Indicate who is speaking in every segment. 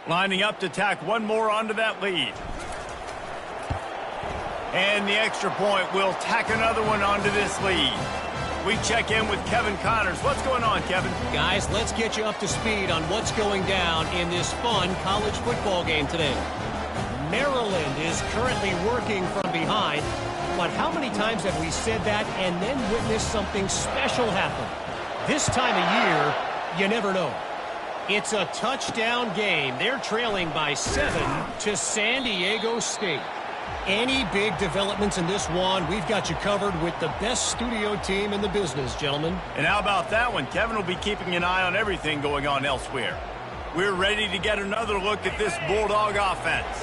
Speaker 1: Lining up to tack one more onto that lead. And the extra point will tack another one onto this lead. We check in with Kevin Connors. What's going on, Kevin?
Speaker 2: Guys, let's get you up to speed on what's going down in this fun college football game today. Maryland is currently working from behind, but how many times have we said that and then witnessed something special happen? This time of year, you never know. It's a touchdown game. They're trailing by 7 to San Diego State. Any big developments in this one, we've got you covered with the best studio team in the business, gentlemen.
Speaker 1: And how about that one? Kevin will be keeping an eye on everything going on elsewhere. We're ready to get another look at this Bulldog offense.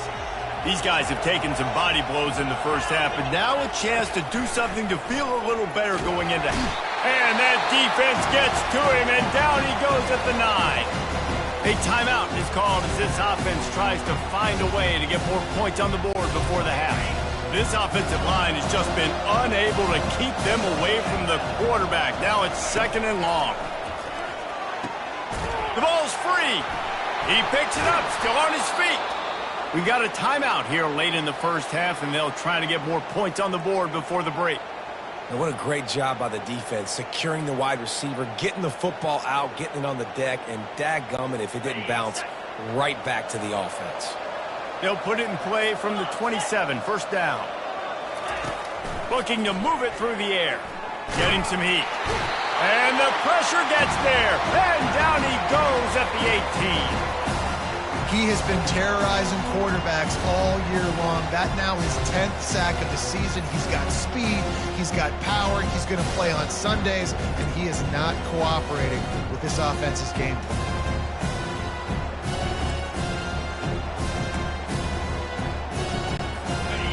Speaker 1: These guys have taken some body blows in the first half, but now a chance to do something to feel a little better going into half. And that defense gets to him, and down he goes at the 9. A timeout is called as this offense tries to find a way to get more points on the board before the half. This offensive line has just been unable to keep them away from the quarterback. Now it's 2nd and long. The ball's free. He picks it up, still on his feet. We got a timeout here late in the first half, and they'll try to get more points on the board before the break.
Speaker 3: And what a great job by the defense, securing the wide receiver, getting the football out, getting it on the deck, and dadgummit if it didn't bounce right back to the offense.
Speaker 1: They'll put it in play from the 27, 1st down. Looking to move it through the air. Getting some heat. And the pressure gets there. And down he goes at the 18.
Speaker 4: He has been terrorizing quarterbacks all year long. That now his 10th sack of the season. He's got speed, he's got power, he's going to play on Sundays, and he is not cooperating with this offense's game plan.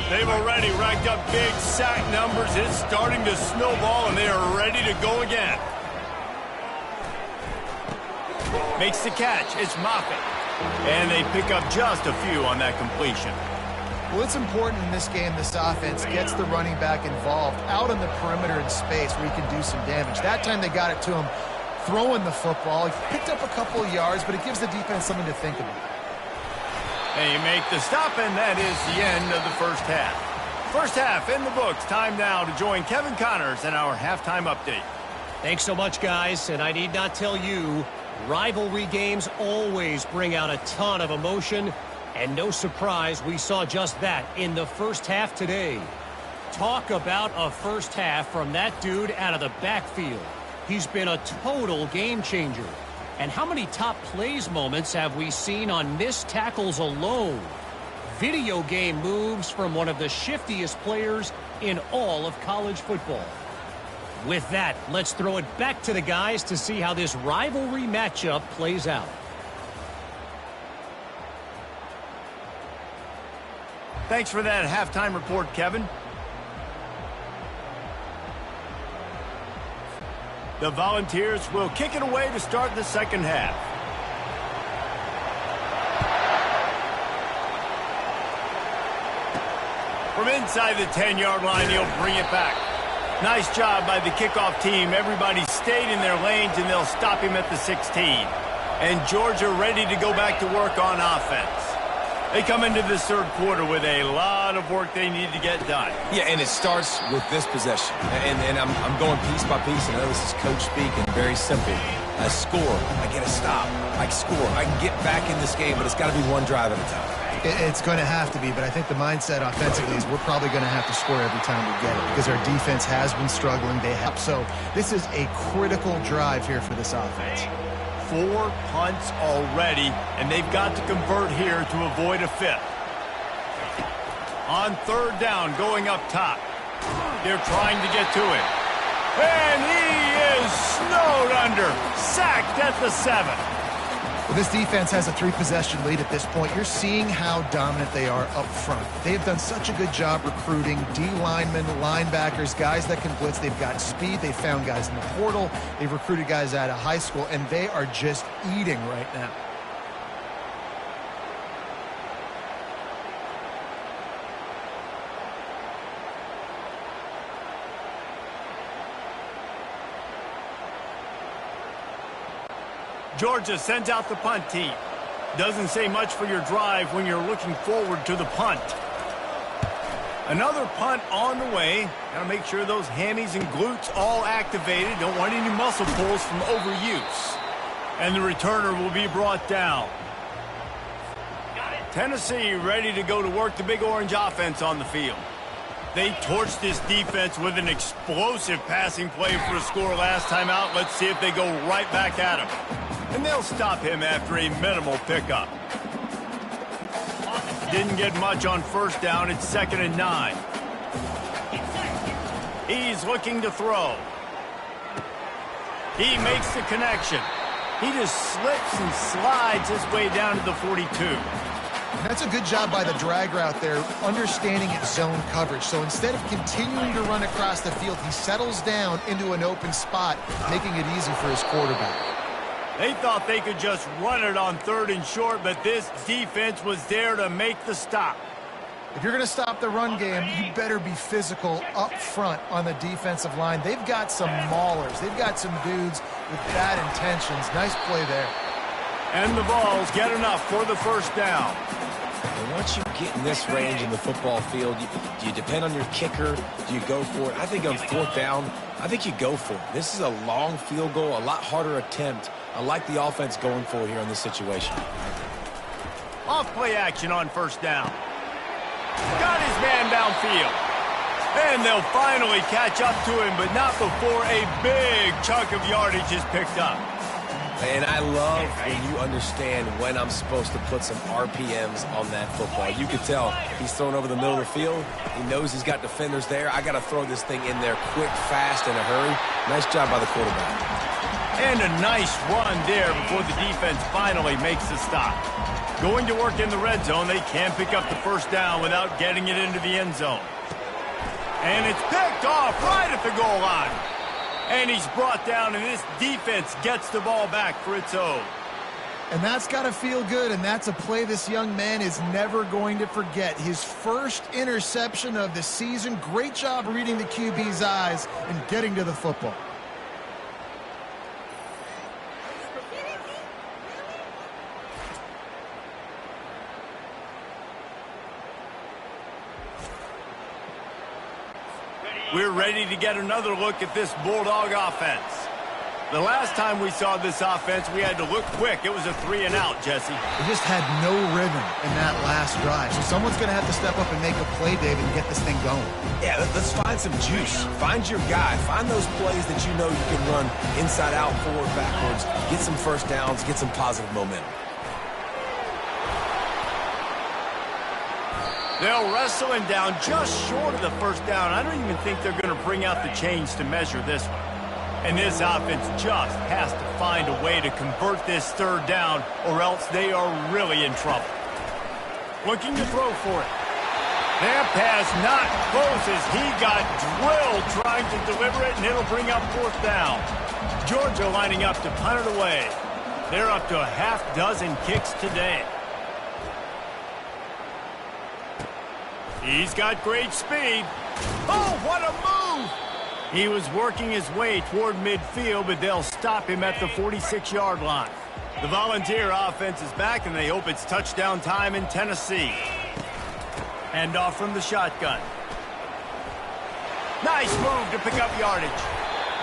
Speaker 1: They've already racked up big sack numbers. It's starting to snowball, and they are ready to go again. Makes the catch. It's Moffitt. And they pick up just a few on that completion.
Speaker 4: Well, it's important in this game this offense gets the running back involved out on the perimeter in space where he can do some damage. That time they got it to him throwing the football. He picked up a couple of yards, but it gives the defense something to think about.
Speaker 1: They make the stop, and that is the end of the first half. First half in the books. Time now to join Kevin Connors in our halftime update.
Speaker 2: Thanks so much, guys, and I need not tell you, rivalry games always bring out a ton of emotion, and no surprise, we saw just that in the first half today. Talk about a first half from that dude out of the backfield. He's been a total game changer. And how many top plays moments have we seen on missed tackles alone? Video game moves from one of the shiftiest players in all of college football. With that, let's throw it back to the guys to see how this rivalry matchup plays out.
Speaker 1: Thanks for that halftime report, Kevin. The Volunteers will kick it away to start the second half. From inside the 10-yard line, he'll bring it back. Nice job by the kickoff team. Everybody stayed in their lanes, and they'll stop him at the 16. And Georgia ready to go back to work on offense. They come into this third quarter with a lot of work they need to get done.
Speaker 3: Yeah, and it starts with this possession. And I'm going piece by piece, and I know this is coach speak and very simple. I score. I get a stop. I score. I can get back in this game, but it's got to be one drive at a time.
Speaker 4: It's going to have to be, but I think the mindset offensively is we're probably going to have to score every time we get it because our defense has been struggling. They have. So this is a critical drive here for this offense.
Speaker 1: 4 punts already, and they've got to convert here to avoid a 5th. On 3rd down, going up top. They're trying to get to it. And he is snowed under. Sacked at the 7.
Speaker 4: Well, this defense has a 3-possession lead at this point. You're seeing how dominant they are up front. They've done such a good job recruiting D-linemen, linebackers, guys that can blitz. They've got speed. They've found guys in the portal. They've recruited guys out of high school, and they are just eating right now.
Speaker 1: Georgia sends out the punt team. Doesn't say much for your drive when you're looking forward to the punt. Another punt on the way. Got to make sure those hammies and glutes all activated. Don't want any muscle pulls from overuse. And the returner will be brought down. Tennessee ready to go to work the Big Orange offense on the field. They torched this defense with an explosive passing play for a score last time out. Let's see if they go right back at him. And they'll stop him after a minimal pickup. Didn't get much on first down. It's 2nd and 9. He's looking to throw. He makes the connection. He just slips and slides his way down to the 42.
Speaker 4: That's a good job by the drag route there, understanding its zone coverage. So instead of continuing to run across the field, he settles down into an open spot, making it easy for his quarterback.
Speaker 1: They thought they could just run it on 3rd and short, but this defense was there to make the stop.
Speaker 4: If you're going to stop the run game, you better be physical up front on the defensive line. They've got some maulers. They've got some dudes with bad intentions. Nice play there.
Speaker 1: And the Vols get enough for the first down.
Speaker 3: And once you get in this range in the football field, do you depend on your kicker? Do you go for it? I think on 4th down, I think you go for it. This is a long field goal, a lot harder attempt. I like the offense going for it here in this situation.
Speaker 1: Off play action on first down. Got his man downfield. And they'll finally catch up to him, but not before a big chunk of yardage is picked up.
Speaker 3: And I love when you understand when I'm supposed to put some RPMs on that football. You can tell he's thrown over the middle of the field. He knows he's got defenders there. I got to throw this thing in there quick, fast, in a hurry. Nice job by the quarterback.
Speaker 1: And a nice run there before the defense finally makes the stop. Going to work in the red zone, they can't pick up the first down without getting it into the end zone. And it's picked off right at the goal line. And he's brought down, and this defense gets the ball back for its own.
Speaker 4: And that's got to feel good, and that's a play this young man is never going to forget. His first interception of the season. Great job reading the QB's eyes and getting to the football.
Speaker 1: We're ready to get another look at this Bulldog offense. The last time we saw this offense, we had to look quick. It was a 3-and-out, Jesse.
Speaker 4: They just had no rhythm in that last drive. So someone's going to have to step up and make a play, David, and get this thing going.
Speaker 3: Yeah, let's find some juice. Find your guy. Find those plays that you know you can run inside out, forward, backwards. Get some first downs. Get some positive momentum.
Speaker 1: They'll wrestle him down just short of the first down. I don't even think they're going to bring out the chains to measure this one. And this offense just has to find a way to convert this 3rd down, or else they are really in trouble. Looking to throw for it. That pass not close as he got drilled trying to deliver it, and it'll bring up 4th down. Georgia lining up to punt it away. They're up to a half-dozen kicks today. He's got great speed. Oh, what a move! He was working his way toward midfield, but they'll stop him at the 46-yard line. The Volunteer offense is back, and they hope it's touchdown time in Tennessee. Hand off from the shotgun. Nice move to pick up yardage.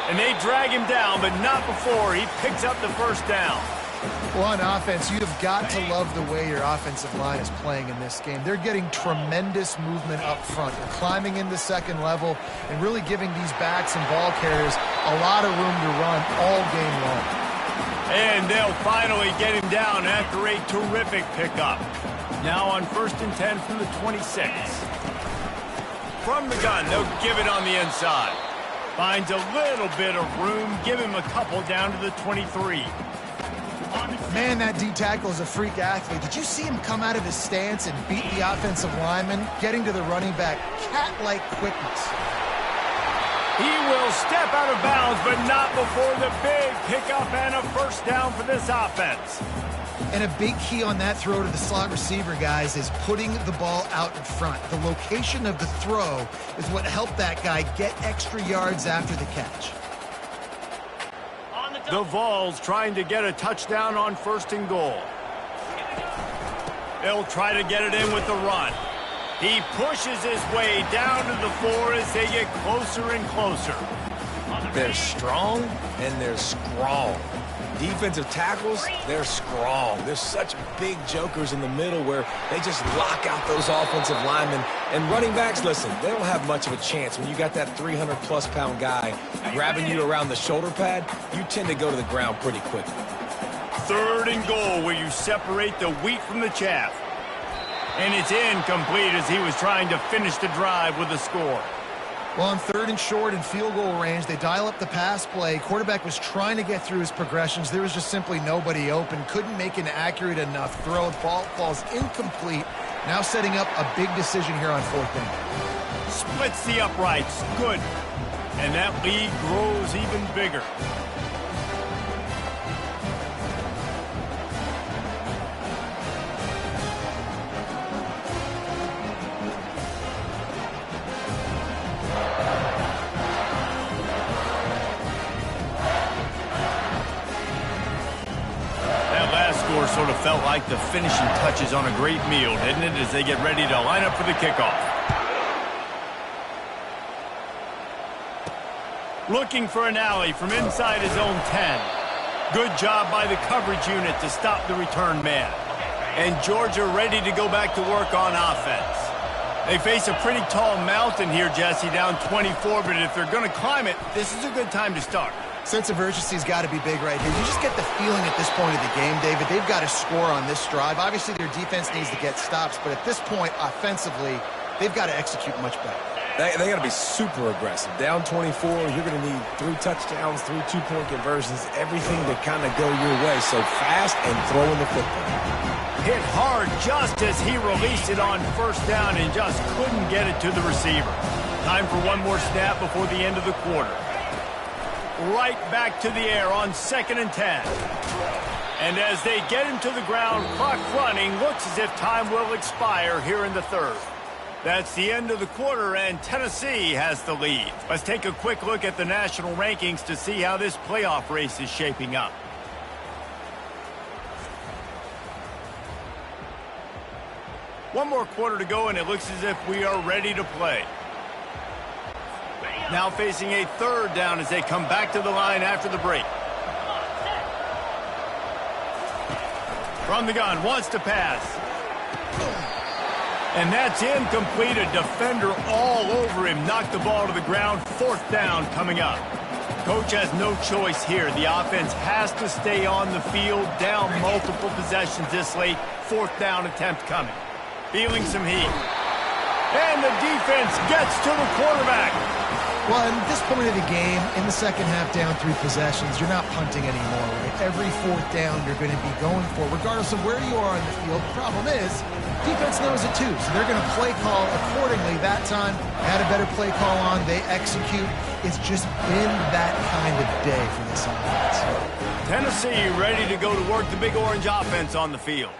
Speaker 1: And they drag him down, but not before he picks up the first down.
Speaker 4: Well, on offense, you have got to love the way your offensive line is playing in this game. They're getting tremendous movement up front. They're climbing into second level and really giving these backs and ball carriers a lot of room to run all game long.
Speaker 1: And they'll finally get him down after a terrific pickup. Now on 1st and 10 from the 26. From the gun, they'll give it on the inside. Finds a little bit of room, give him a couple down to the 23.
Speaker 4: Man, that D-tackle is a freak athlete. Did you see him come out of his stance and beat the offensive lineman, getting to the running back? Cat-like quickness.
Speaker 1: He will step out of bounds, but not before the big pickup and a first down for this offense.
Speaker 4: And a big key on that throw to the slot receiver, guys, is putting the ball out in front. The location of the throw is what helped that guy get extra yards after the catch.
Speaker 1: The Vols trying to get a touchdown on 1st and goal. He'll try to get it in with the run. He pushes his way down to the floor as they get closer and closer.
Speaker 3: They're strong and they're strong. Defensive tackles, they're strong. There's such big jokers in the middle where they just lock out those offensive linemen. And running backs, listen, they don't have much of a chance. When you got that 300-plus pound guy grabbing you around the shoulder pad, you tend to go to the ground pretty quickly.
Speaker 1: 3rd and goal where you separate the wheat from the chaff. And it's incomplete as he was trying to finish the drive with a score.
Speaker 4: Well, on 3rd and short and field goal range, they dial up the pass play. Quarterback was trying to get through his progressions. There was just simply nobody open. Couldn't make an accurate enough throw. The ball falls incomplete. Now setting up a big decision here on 4th down.
Speaker 1: Splits the uprights. Good. And that lead grows even bigger. Sort of felt like the finishing touches on a great meal, didn't it, as they get ready to line up for the kickoff. Looking for an alley from inside his own 10. Good job by the coverage unit to stop the return man. And Georgia ready to go back to work on offense. They face a pretty tall mountain here, Jesse, down 24, but if they're going to climb it, this is a good time to start.
Speaker 4: Sense of urgency's got to be big right here. You just get the feeling at this point of the game, David, they've got to score on this drive. Obviously, their defense needs to get stops, but at this point, offensively, they've got to execute much better.
Speaker 3: They got to be super aggressive. Down 24, you're going to need 3 touchdowns, 3 two-point conversions, everything to kind of go your way. So fast and throwing the football.
Speaker 1: Hit hard just as he released it on 1st down and just couldn't get it to the receiver. Time for one more snap before the end of the quarter. Right back to the air on 2nd and 10. And as they get him to the ground, clock running, looks as if time will expire here in the 3rd. That's the end of the quarter, and Tennessee has the lead. Let's take a quick look at the national rankings to see how this playoff race is shaping up. One more quarter to go, and it looks as if we are ready to play. Now facing a 3rd down as they come back to the line after the break. From the gun, wants to pass. And that's incomplete. A defender all over him. Knocked the ball to the ground. 4th down coming up. Coach has no choice here. The offense has to stay on the field. Down multiple possessions this late. 4th down attempt coming. Feeling some heat. And the defense gets to the quarterback.
Speaker 4: Well, at this point of the game, in the second half, down 3 possessions, you're not punting anymore, right? Every 4th down you're going to be going for, regardless of where you are on the field. The problem is, defense knows it too, so they're going to play call accordingly. That time, had a better play call on, they execute. It's just been that kind of day for this offense.
Speaker 1: Tennessee ready to go to work the Big Orange offense on the field.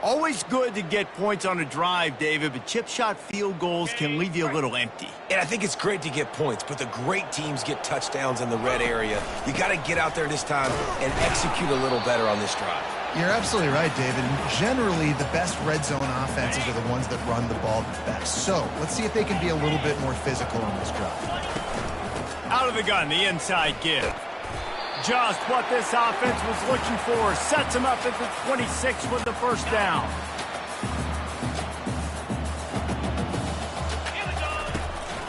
Speaker 1: Always good to get points on a drive, David, but chip shot field goals can leave you a little empty.
Speaker 3: And I think it's great to get points, but the great teams get touchdowns in the red area. You got to get out there this time and execute a little better on this drive.
Speaker 4: You're absolutely right, David. Generally, the best red zone offenses are the ones that run the ball the best. So let's see if they can be a little bit more physical on this drive.
Speaker 1: Out of the gun, the inside give. Just what this offense was looking for. Sets him up at the 26 with the 1st down.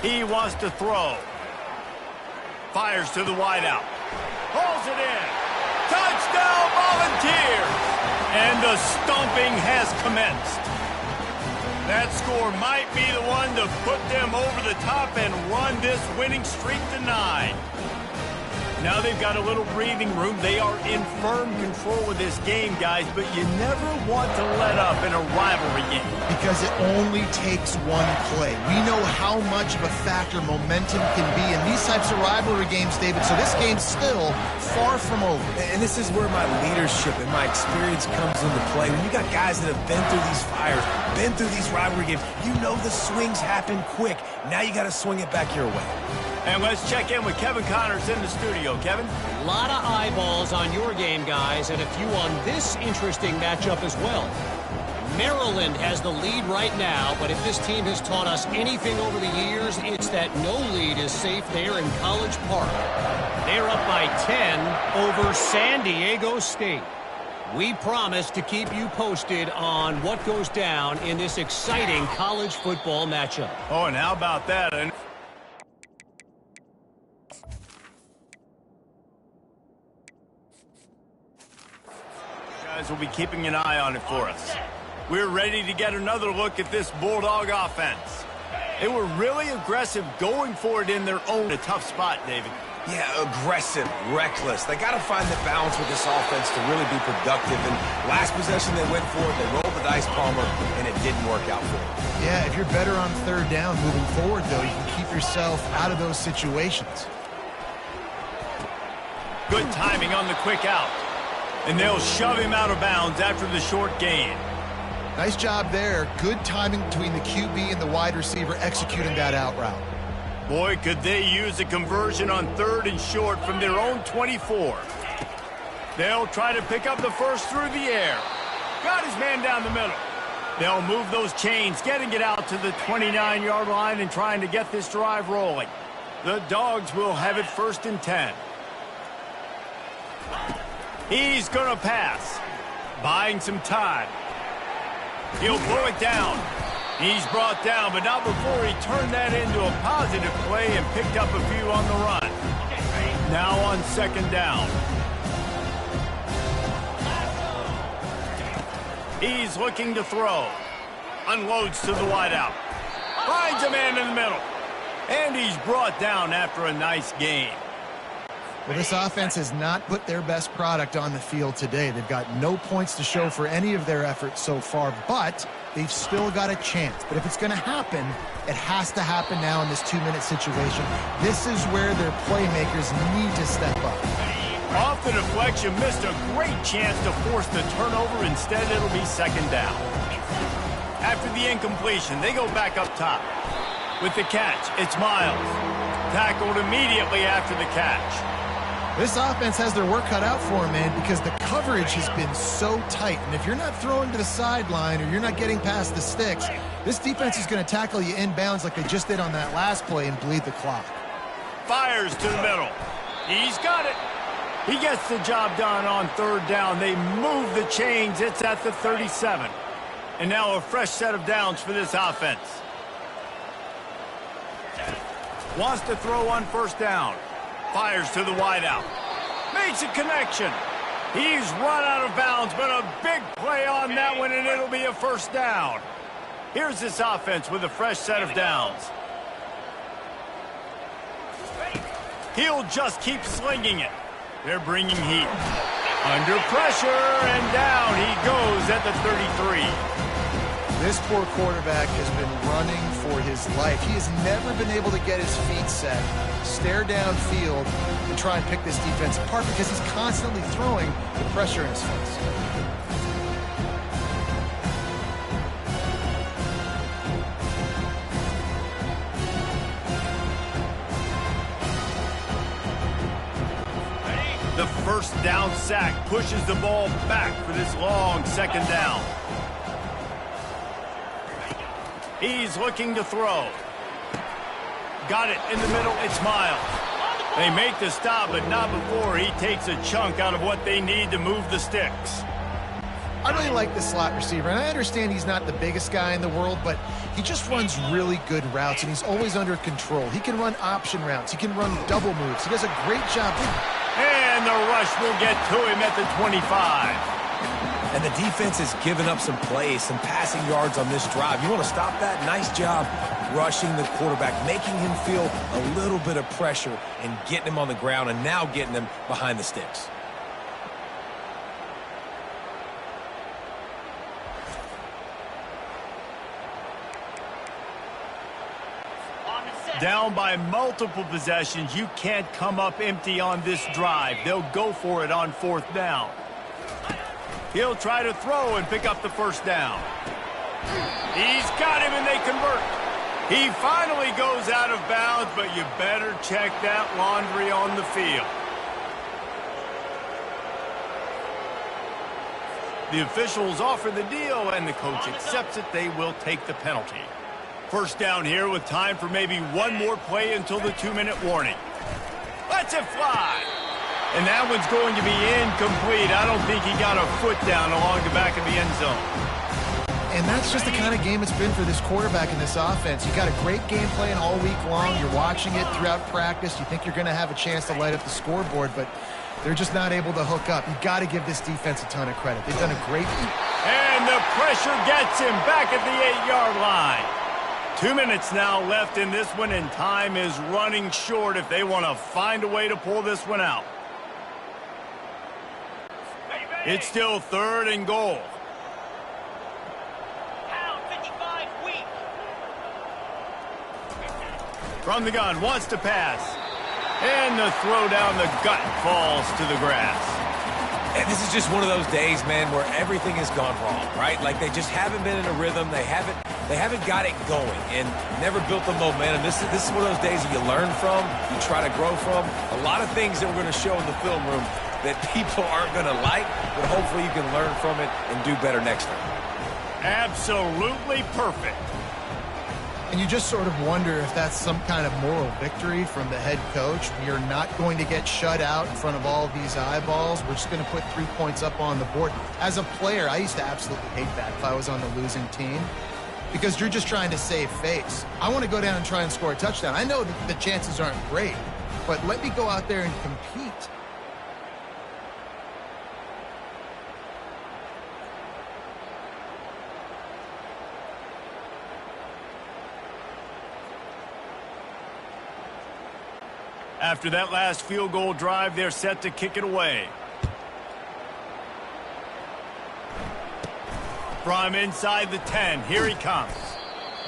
Speaker 1: He wants to throw. Fires to the wideout. Pulls it in. Touchdown, Volunteers! And the stomping has commenced. That score might be the one to put them over the top and run this winning streak to 9. Now they've got a little breathing room. They are in firm control of this game, guys, but you never want to let up in a rivalry game.
Speaker 4: Because it only takes one play. We know how much of a factor momentum can be in these types of rivalry games, David, so this game's still far from over.
Speaker 3: And this is where my leadership and my experience comes into play. When you got guys that have been through these fires, been through these rivalry games, you know the swings happen quick. Now you got to swing it back your way.
Speaker 1: And let's check in with Kevin Connors in the studio. Kevin?
Speaker 2: A lot of eyeballs on your game, guys, and a few on this interesting matchup as well. Maryland has the lead right now, but if this team has taught us anything over the years, it's that no lead is safe there in College Park. They're up by 10 over San Diego State. We promise to keep you posted on what goes down in this exciting college football matchup.
Speaker 1: Oh, and how about that? Guys will be keeping an eye on it for us. We're ready to get another look at this Bulldog offense. They were really aggressive going for it in their own a tough spot, David.
Speaker 3: Yeah, aggressive, reckless. They got to find the balance with this offense to really be productive. And last possession they went for it, they rolled the dice, Palmer, and it didn't work out for them.
Speaker 4: Yeah, if you're better on third down moving forward, though, you can keep yourself out of those situations.
Speaker 1: Good timing on the quick out. And they'll shove him out of bounds after the short gain.
Speaker 4: Nice job there. Good timing between the QB and the wide receiver executing that out route.
Speaker 1: Boy, could they use a conversion on 3rd and short from their own 24. They'll try to pick up the first through the air. Got his man down the middle. They'll move those chains, getting it out to the 29-yard line and trying to get this drive rolling. The Dogs will have it 1st and 10. He's going to pass, buying some time. He'll pull it down. He's brought down, but not before he turned that into a positive play and picked up a few on the run. Now on 2nd down. He's looking to throw. Unloads to the wideout. Finds a man in the middle. And he's brought down after a nice gain.
Speaker 4: Well, this offense has not put their best product on the field today. They've got no points to show for any of their efforts so far, but they've still got a chance. But if it's going to happen, it has to happen now in this 2-minute situation. This is where their playmakers need to step up.
Speaker 1: Off the deflection, missed a great chance to force the turnover. Instead, it'll be 2nd down. After the incompletion, they go back up top. With the catch, it's Miles. Tackled immediately after the catch.
Speaker 4: This offense has their work cut out for them, man, because the coverage has been so tight. And if you're not throwing to the sideline or you're not getting past the sticks, this defense is going to tackle you inbounds like they just did on that last play and bleed the clock.
Speaker 1: Fires to the middle. He's got it. He gets the job done on 3rd down. They move the chains. It's at the 37. And now a fresh set of downs for this offense. Wants to throw on 1st down. Fires to the wideout. Makes a connection. He's run out of bounds, but a big play on that one, and it'll be a 1st down. Here's this offense with a fresh set of downs. He'll just keep slinging it. They're bringing heat. Under pressure, and down he goes at the 33.
Speaker 4: This poor quarterback has been running for his life. He has never been able to get his feet set, stare downfield, and try and pick this defense apart because he's constantly throwing the pressure in his face.
Speaker 1: The 1st down sack pushes the ball back for this long 2nd down. He's looking to throw. Got it in the middle. It's Miles. They make the stop, but not before he takes a chunk out of what they need to move the sticks.
Speaker 4: I really like this slot receiver, and I understand he's not the biggest guy in the world, but he just runs really good routes, and he's always under control. He can run option routes. He can run double moves. He does a great job.
Speaker 1: And the rush will get to him at the 25.
Speaker 3: And the defense has given up some plays, some passing yards on this drive. You want to stop that? Nice job rushing the quarterback, making him feel a little bit of pressure and getting him on the ground and now getting him behind the sticks.
Speaker 1: Down by multiple possessions, you can't come up empty on this drive. They'll go for it on 4th down. He'll try to throw and pick up the 1st down. He's got him, and they convert. He finally goes out of bounds, but you better check that laundry on the field. The officials offer the deal, and the coach accepts it. They will take the penalty. First down here with time for maybe one more play until the 2-minute warning. Lets it fly. And that one's going to be incomplete. I don't think he got a foot down along the back of the end zone.
Speaker 4: And that's just the kind of game it's been for this quarterback in this offense. You got a great game plan all week long. You're watching it throughout practice. You think you're going to have a chance to light up the scoreboard, but they're just not able to hook up. You got to give this defense a ton of credit. They've done a great job.
Speaker 1: And the pressure gets him back at the 8-yard line. 2 minutes now left in this one, and time is running short if they want to find a way to pull this one out. It's still 3rd and goal. From the gun, wants to pass. And the throw down the gut falls to the grass.
Speaker 3: And this is just one of those days, man, where everything has gone wrong, right? Like they just haven't been in a rhythm. They haven't got it going and never built the momentum. This is one of those days that you learn from, you try to grow from. A lot of things that we're going to show in the film room that people aren't going to like, but hopefully you can learn from it and do better next time.
Speaker 1: Absolutely perfect.
Speaker 4: And you just sort of wonder if that's some kind of moral victory from the head coach. You're not going to get shut out in front of all these eyeballs. We're just going to put 3 points up on the board. As a player, I used to absolutely hate that if I was on the losing team, because you're just trying to save face. I want to go down and try and score a touchdown. I know that the chances aren't great, but let me go out there and compete.
Speaker 1: After that last field goal drive, they're set to kick it away. From inside the 10, here he comes.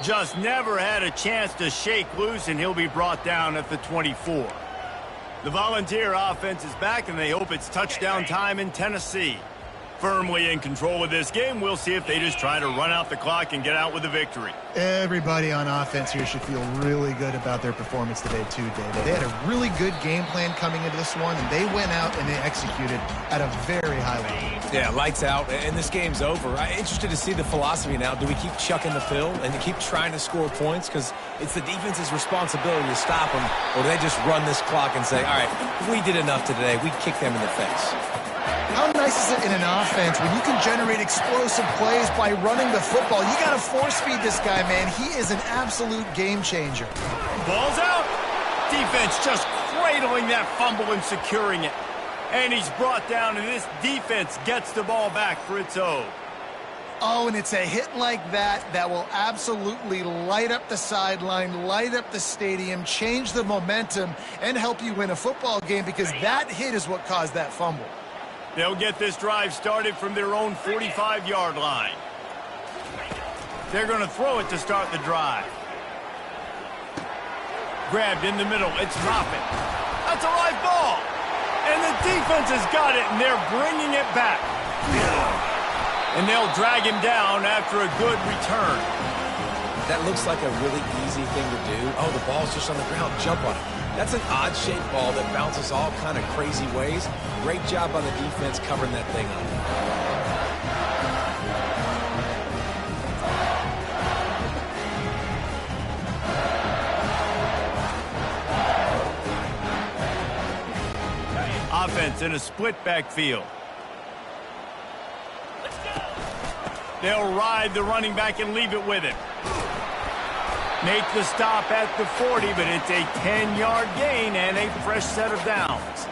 Speaker 1: Just never had a chance to shake loose, and he'll be brought down at the 24. The Volunteer offense is back, and they hope it's touchdown time in Tennessee. Firmly in control of this game, we'll see if they just try to run out the clock and get out with a victory.
Speaker 4: Everybody on offense here should feel really good about their performance today too, David. They had a really good game plan coming into this one, and they went out and they executed at a very high level.
Speaker 3: Yeah, lights out, and this game's over. I'm interested to see the philosophy now. Do we keep chucking the film and to keep trying to score points? Because it's the defense's responsibility to stop them, or do they just run this clock and say, all right, we did enough today. We kick them in the face.
Speaker 4: How nice is it in an offense when you can generate explosive plays by running the football? You got to force feed this guy, man. He is an absolute game changer.
Speaker 1: Ball's out. Defense just cradling that fumble and securing it. And he's brought down, and this defense gets the ball back for its own.
Speaker 4: Oh, and it's a hit like that that will absolutely light up the sideline, light up the stadium, change the momentum, and help you win a football game, because that hit is what caused that fumble.
Speaker 1: They'll get this drive started from their own 45-yard line. They're going to throw it to start the drive. Grabbed in the middle. It's dropping. That's a live ball. And the defense has got it, and they're bringing it back. And they'll drag him down after a good return.
Speaker 3: That looks like a really easy thing to do. Oh, the ball's just on the ground. Jump on it. That's an odd-shaped ball that bounces all kind of crazy ways. Great job by the defense covering that thing up.
Speaker 1: Offense in a split backfield. They'll ride the running back and leave it with him. Make the stop at the 40, but it's a 10-yard gain and a fresh set of downs.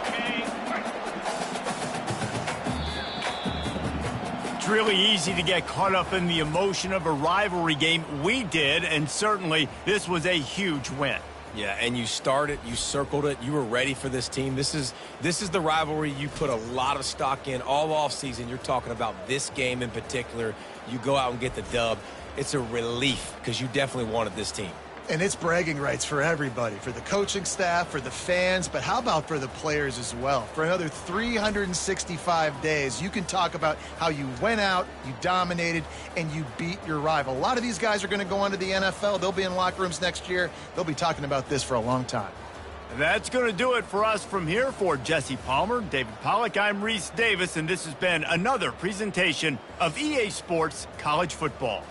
Speaker 1: It's really easy to get caught up in the emotion of a rivalry game. We did, and certainly this was a huge win.
Speaker 3: Yeah, and you started, you circled it, you were ready for this team. This is the rivalry you put a lot of stock in all offseason. You're talking about this game in particular. You go out and get the dub. It's a relief because you definitely wanted this team.
Speaker 4: And it's bragging rights for everybody, for the coaching staff, for the fans, but how about for the players as well? For another 365 days, you can talk about how you went out, you dominated, and you beat your rival. A lot of these guys are going to go on to the NFL. They'll be in locker rooms next year. They'll be talking about this for a long time.
Speaker 1: That's going to do it for us from here. For Jesse Palmer, David Pollack, I'm Reese Davis, and this has been another presentation of EA Sports College Football.